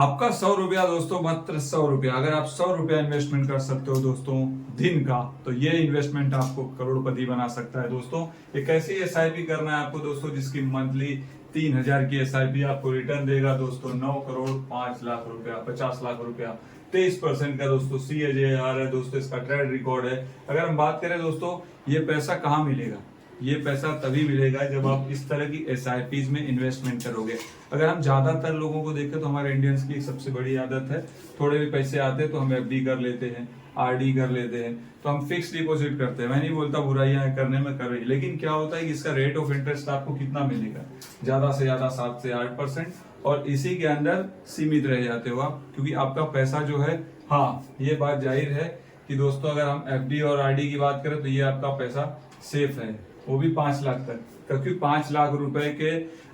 आपका 100 रुपया दोस्तों, मात्र 100 रुपया। अगर आप 100 रुपया इन्वेस्टमेंट कर सकते हो दोस्तों दिन का, तो ये इन्वेस्टमेंट आपको करोड़पति बना सकता है दोस्तों। एक ऐसी एसआईपी करना है आपको दोस्तों जिसकी मंथली 3,000 की एसआईपी आपको रिटर्न देगा दोस्तों 9 करोड़ 5 लाख रुपया, 50 लाख रुपया, 23% का दोस्तों CAGR है दोस्तों। इसका ट्रेड रिकॉर्ड है। अगर हम बात करें दोस्तों, ये पैसा कहाँ मिलेगा? ये पैसा तभी मिलेगा जब आप इस तरह की एसआईपीज में इन्वेस्टमेंट करोगे। अगर हम ज्यादातर लोगों को देखें तो हमारे इंडियंस की एक सबसे बड़ी आदत है, थोड़े भी पैसे आते हैं तो हम एफडी कर लेते हैं, आरडी कर लेते हैं, तो हम फिक्स डिपॉजिट करते हैं। मैं नहीं बोलता बुराइयां हैं करने में, कर रही, लेकिन क्या होता है कि इसका रेट ऑफ इंटरेस्ट आपको कितना मिलेगा? ज्यादा से ज्यादा 7 से 8%, और इसी के अंदर सीमित रह जाते हो आप, क्योंकि आपका पैसा जो है, हाँ ये बात जाहिर है कि दोस्तों अगर हम एफडी और आरडी की बात करें तो ये आपका पैसा सेफ है, वो भी 5 लाख तक, क्योंकि 5 लाख रुपए के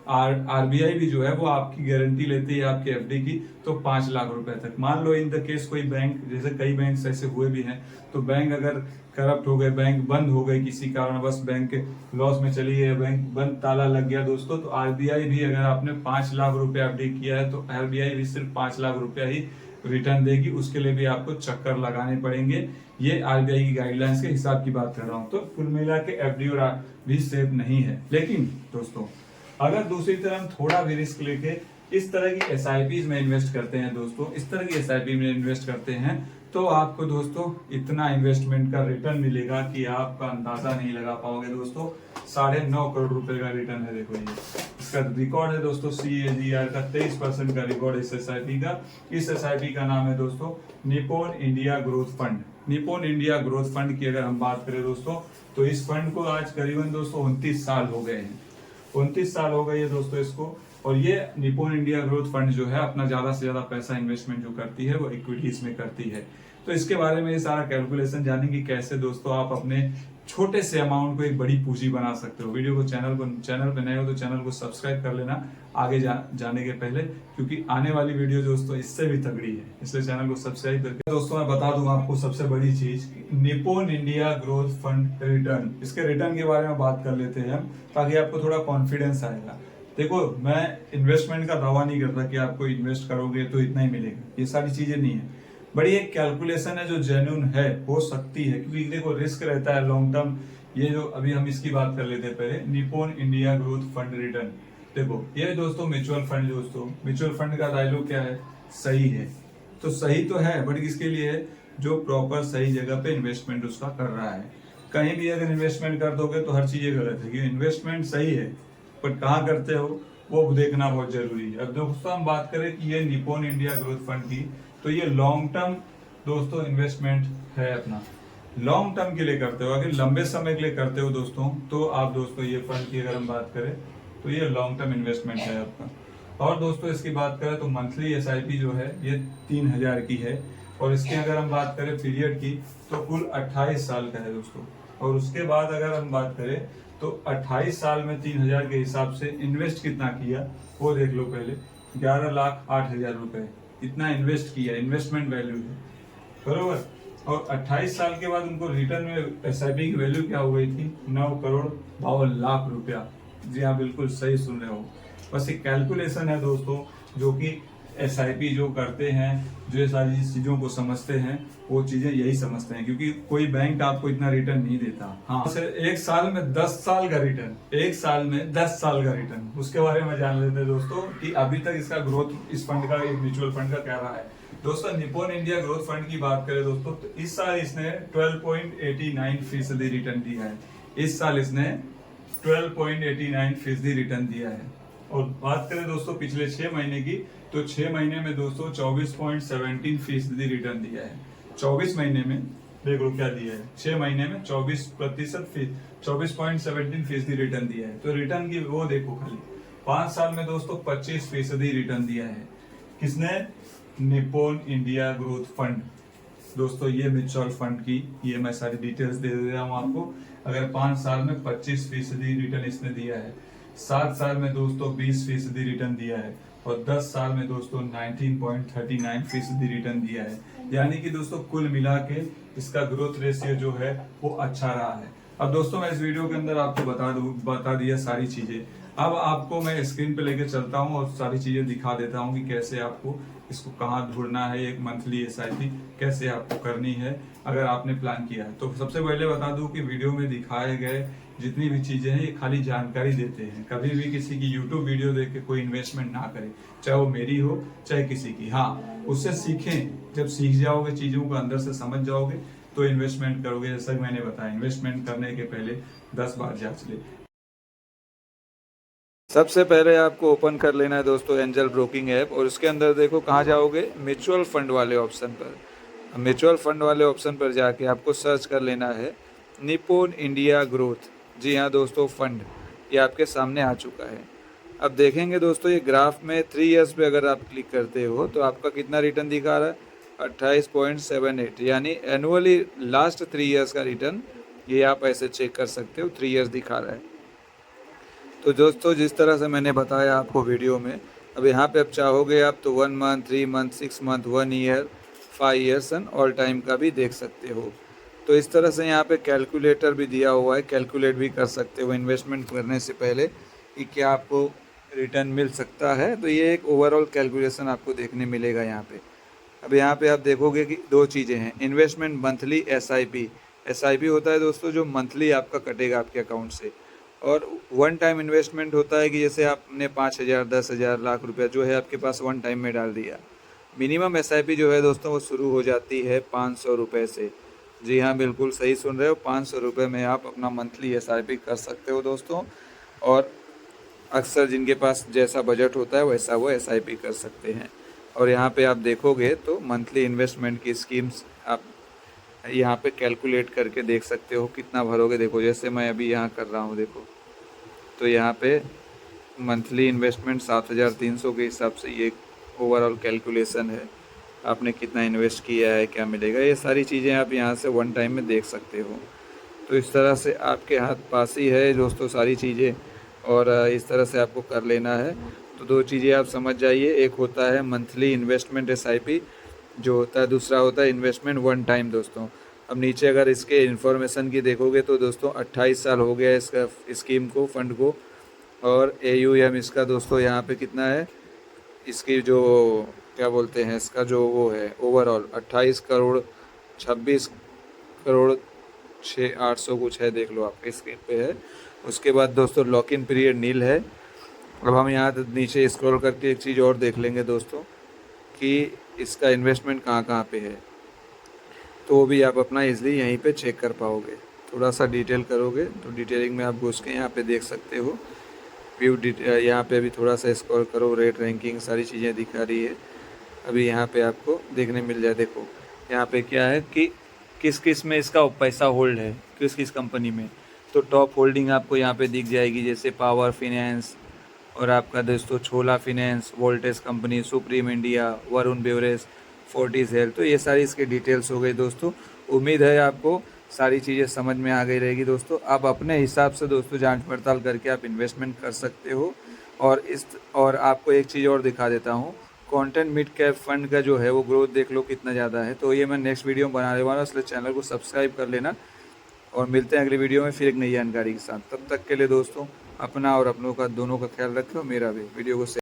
आरबीआई भी जो है वो आपकी गारंटी लेती है आपके एफडी की, तो 5 लाख रुपए तक। मान लो इन द केस कोई बैंक, जैसे कई बैंक ऐसे हुए भी हैं, तो बैंक अगर करप्ट हो गए, बैंक बंद हो गए किसी कारणवश, बैंक लॉस में चली गई, बैंक बंद, ताला लग गया दोस्तों, तो आरबीआई भी, अगर आपने 5 लाख रुपए एफडी किया है तो आरबीआई भी सिर्फ 5 लाख रुपया ही रिटर्न देगी। उसके लिए भी आपको चक्कर लगाने पड़ेंगे। ये आरबीआई की गाइडलाइंस के हिसाब की बात कर रहा हूं। तो कुल मिला के एफडी और भी सेफ नहीं है। लेकिन दोस्तों अगर दूसरी तरफ हम थोड़ा भी रिस्क लेके इस तरह की एसआईपीज में इन्वेस्ट करते हैं दोस्तों, इस तरह की एसआईपी में इन्वेस्ट करते हैं, तो आपको दोस्तों इतना इन्वेस्टमेंट का रिटर्न मिलेगा कि आपका अंदाजा नहीं लगा पाओगे दोस्तों। 9.5 करोड़ रुपए का रिटर्न है। देखो ये इसका रिकॉर्ड है दोस्तों, CAGR का 23% का रिकॉर्ड इस एसआईपी का। इस एसआईपी का नाम है दोस्तों Nippon India growth fund. Nippon India growth fund की अगर हम बात करें दोस्तों, तो इस फंड को आज करीबन दोस्तों 29 साल हो गए हैं। 29 साल हो गए दोस्तों इसको। और ये निप्पॉन इंडिया ग्रोथ फंड जो है अपना ज्यादा से ज्यादा पैसा इन्वेस्टमेंट जो करती है वो इक्विटीज में करती है। तो इसके बारे में ये सारा कैलकुलेशन जानेंगे कैसे दोस्तों आप अपने छोटे से अमाउंट को एक बड़ी पूंजी बना सकते हो। वीडियो को चैनल पे नए हो तो चैनल को सब्सक्राइब कर लेना आगे जाने के पहले, क्योंकि आने वाली वीडियो दोस्तों इससे भी तगड़ी है, इसलिए चैनल को सब्सक्राइब करके। दोस्तों मैं बता दूं आपको सबसे बड़ी चीज, Nippon India growth fund return, इसके रिटर्न के बारे में बात कर लेते हैं हम, ताकि आपको थोड़ा कॉन्फिडेंस आएगा। देखो मैं इन्वेस्टमेंट का दावा नहीं करता कि आपको इन्वेस्ट करोगे तो इतना ही मिलेगा, ये सारी चीजें नहीं है। बड़ी एक कैलकुलेशन है जो जेन्युइन है, हो सकती है, क्योंकि देखो रिस्क रहता है लॉन्ग टर्म। ये जो अभी हम इसकी बात कर लेते हैं पहले, Nippon India growth fund return. देखो ये दोस्तों म्यूचुअल फंड, दोस्तों म्यूचुअल फंड का डायलॉग क्या है? सही है। तो सही तो है, बट किसके लिए है? जो प्रॉपर सही जगह पे इन्वेस्टमेंट उसका कर रहा है। कहीं भी अगर इन्वेस्टमेंट कर दोगे तो हर चीज गलत है, क्योंकि इन्वेस्टमेंट सही है पर कहाँ करते हो वो देखना बहुत जरूरी है। अब दोस्तों हम बात करें कि ये निप्पॉन इंडिया ग्रोथ फंड की, तो ये लॉन्ग टर्म दोस्तों इन्वेस्टमेंट है अपना, लॉन्ग टर्म के लिए करते हो। अगर लंबे समय के लिए करते हो दोस्तों, तो आप दोस्तों ये फंड की अगर हम बात करें तो ये लॉन्ग टर्म इन्वेस्टमेंट है आपका। और दोस्तों इसकी बात करें तो मंथली एसआईपी जो है ये 3,000 की है, और इसकी अगर हम बात करें पीरियड की तो कुल 28 साल का है दोस्तों। और उसके बाद अगर हम बात करें तो 28 साल में 3,000 के हिसाब से इन्वेस्ट कितना किया वो देख लो पहले। 11,08,000 रुपए इतना इन्वेस्ट किया, इन्वेस्टमेंट वैल्यू है, बरोबर। और 28 साल के बाद उनको रिटर्न में एसआईपी की वैल्यू क्या हो गई थी? 9,52,00,000 रुपया। जी हाँ, बिल्कुल सही सुन रहे हो। बस एक कैलकुलेशन है दोस्तों, जो कि एसआईपी जो करते हैं, जो ये सारी चीजों को समझते हैं, वो चीजें यही समझते हैं, क्योंकि कोई बैंक आपको इतना रिटर्न नहीं देता। हाँ, एक साल में 10 साल का रिटर्न, एक साल में 10 साल का रिटर्न, उसके बारे में जान लेते हैं दोस्तों कि अभी तक इसका ग्रोथ इस फंड का, एक म्यूचुअल फंड का क्या रहा है। दोस्तों निप्पॉन इंडिया ग्रोथ फंड की बात करें दोस्तों, तो इस साल इसने 12.89% रिटर्न दिया है। इस साल इसने 12.89% रिटर्न दिया है। और बात करें दोस्तों पिछले 6 महीने की, तो 6 महीने में दोस्तों 24.17% रिटर्न दिया है। 24 महीने में देख लो क्या दिया है, 6 महीने में 24.17% रिटर्न दिया है। तो रिटर्न की वो देखो खाली 5 साल में दोस्तों 25% रिटर्न दिया है। किसने? Nippon India growth fund. दोस्तों ये म्यूचुअल फंड की ये मैं सारी डिटेल्स दे रहा हूँ आपको। अगर 5 साल में 25% रिटर्न इसने दिया है, 7 साल में दोस्तों 20% रिटर्न दिया है, और 10 साल में दोस्तों 19.39% रिटर्न दिया है। यानी कि दोस्तों कुल मिला के इसका ग्रोथ रेशियो जो है वो अच्छा रहा है। अब दोस्तों मैं इस वीडियो के अंदर आपको बता दिया सारी चीजें। अब आपको मैं स्क्रीन पे लेके चलता हूँ और सारी चीजें दिखा देता हूँ कि कैसे आपको इसको कहाँ ढूंढना है, एक मंथली एसआईपी कैसे आपको करनी है अगर आपने प्लान किया है। तो सबसे पहले बता दूं कि वीडियो में दिखाए गए जितनी भी चीजें हैं ये खाली जानकारी देते हैं। कभी भी किसी की यूट्यूब वीडियो देख के कोई इन्वेस्टमेंट ना करें, चाहे वो मेरी हो चाहे किसी की। हाँ, उससे सीखें। जब सीख जाओगे, चीजों को अंदर से समझ जाओगे तो इन्वेस्टमेंट करोगे। जैसा कि मैंने बताया, इन्वेस्टमेंट करने के पहले 10 बार जांच ले। सबसे पहले आपको ओपन कर लेना है दोस्तों एंजल ब्रोकिंग ऐप, और उसके अंदर देखो कहाँ जाओगे, म्यूचुअल फंड वाले ऑप्शन पर। म्यूचुअल फंड वाले ऑप्शन पर जाके आपको सर्च कर लेना है निप्पॉन इंडिया ग्रोथ। जी हाँ दोस्तों, फंड ये आपके सामने आ चुका है। अब देखेंगे दोस्तों ये ग्राफ में 3 इयर्स पे अगर आप क्लिक करते हो तो आपका कितना रिटर्न दिखा रहा है, 28.78, यानी एनुअली लास्ट 3 इयर्स का रिटर्न ये आप ऐसे चेक कर सकते हो, 3 इयर्स दिखा रहा है। तो दोस्तों जिस तरह से मैंने बताया आपको वीडियो में, अब यहाँ पे आप चाहोगे आप तो 1 month, 3 month, 6 month, 1 year, 5 years and all time का भी देख सकते हो। तो इस तरह से यहाँ पे कैलकुलेटर भी दिया हुआ है, कैलकुलेट भी कर सकते हो इन्वेस्टमेंट करने से पहले कि क्या आपको रिटर्न मिल सकता है। तो ये एक ओवरऑल कैलकुलेशन आपको देखने मिलेगा यहाँ पे। अब यहाँ पे आप देखोगे कि 2 चीज़ें हैं, इन्वेस्टमेंट मंथली, एसआईपी। एसआईपी होता है दोस्तों जो मंथली आपका कटेगा आपके अकाउंट से, और वन टाइम इन्वेस्टमेंट होता है कि जैसे आपने 5,000, 10,000, लाख रुपया जो है आपके पास वन टाइम में डाल दिया। मिनिमम एसआईपी जो है दोस्तों वो शुरू हो जाती है 500 रुपये से। जी हाँ, बिल्कुल सही सुन रहे हो, 500 रुपये में आप अपना मंथली एसआईपी कर सकते हो दोस्तों। और अक्सर जिनके पास जैसा बजट होता है वैसा वो एसआईपी कर सकते हैं। और यहाँ पे आप देखोगे तो मंथली इन्वेस्टमेंट की स्कीम्स आप यहाँ पे कैलकुलेट करके देख सकते हो कितना भरोगे। देखो जैसे मैं अभी यहाँ कर रहा हूँ, देखो तो यहाँ पे मंथली इन्वेस्टमेंट 7,300 के हिसाब से ये ओवरऑल कैलकुलेशन है, आपने कितना इन्वेस्ट किया है, क्या मिलेगा, ये सारी चीज़ें आप यहाँ से वन टाइम में देख सकते हो। तो इस तरह से आपके हाथ पास ही है दोस्तों सारी चीज़ें, और इस तरह से आपको कर लेना है। तो 2 चीज़ें आप समझ जाइए, एक होता है मंथली इन्वेस्टमेंट एसआईपी जो होता है, दूसरा होता है इन्वेस्टमेंट वन टाइम दोस्तों। अब नीचे अगर इसके इन्फॉर्मेशन की देखोगे तो दोस्तों 28 साल हो गया इसका स्कीम को, फंड को, और AUM इसका दोस्तों यहाँ पे कितना है, इसकी जो क्या बोलते हैं इसका जो वो है ओवरऑल 28 करोड़ 26 करोड़ 800 कुछ है, देख लो आपके स्क्रीन पे है। उसके बाद दोस्तों लॉक इन पीरियड नील है। अब हम यहाँ नीचे स्क्रॉल करके एक चीज़ और देख लेंगे दोस्तों कि इसका इन्वेस्टमेंट कहाँ कहाँ पे है, तो वो भी आप अपना इजली यहीं पे चेक कर पाओगे। थोड़ा सा डिटेल करोगे तो डिटेलिंग में आप घुस के यहाँ पे देख सकते हो व्यू यहाँ पे अभी थोड़ा सा स्क्रॉल करो, रेट रैंकिंग सारी चीज़ें दिखा रही है। अभी यहाँ पे आपको देखने मिल जाए, देखो यहाँ पे क्या है कि किस किस में इसका पैसा होल्ड है, किस किस कंपनी में। तो टॉप होल्डिंग आपको यहाँ पे दिख जाएगी, जैसे पावर फिनेंस, और आपका दोस्तों छोला finance, voltage company, supreme India, Varun beverage, Fortis health. तो ये सारी इसके डिटेल्स हो गई दोस्तों। उम्मीद है आपको सारी चीज़ें समझ में आ गई रहेगी दोस्तों। आप अपने हिसाब से दोस्तों जांच पड़ताल करके आप इन्वेस्टमेंट कर सकते हो। और आपको एक चीज़ और दिखा देता हूँ, कंटेंट मिड कैप फंड का जो है वो ग्रोथ देख लो कितना ज़्यादा है। तो ये मैं नेक्स्ट वीडियो में बनाने वाला हूँ, इसलिए चैनल को सब्सक्राइब कर लेना, और मिलते हैं अगली वीडियो में फिर एक नई जानकारी के साथ। तब तक के लिए दोस्तों अपना और अपनों का दोनों का ख्याल रखो, मेरा भी। वीडियो को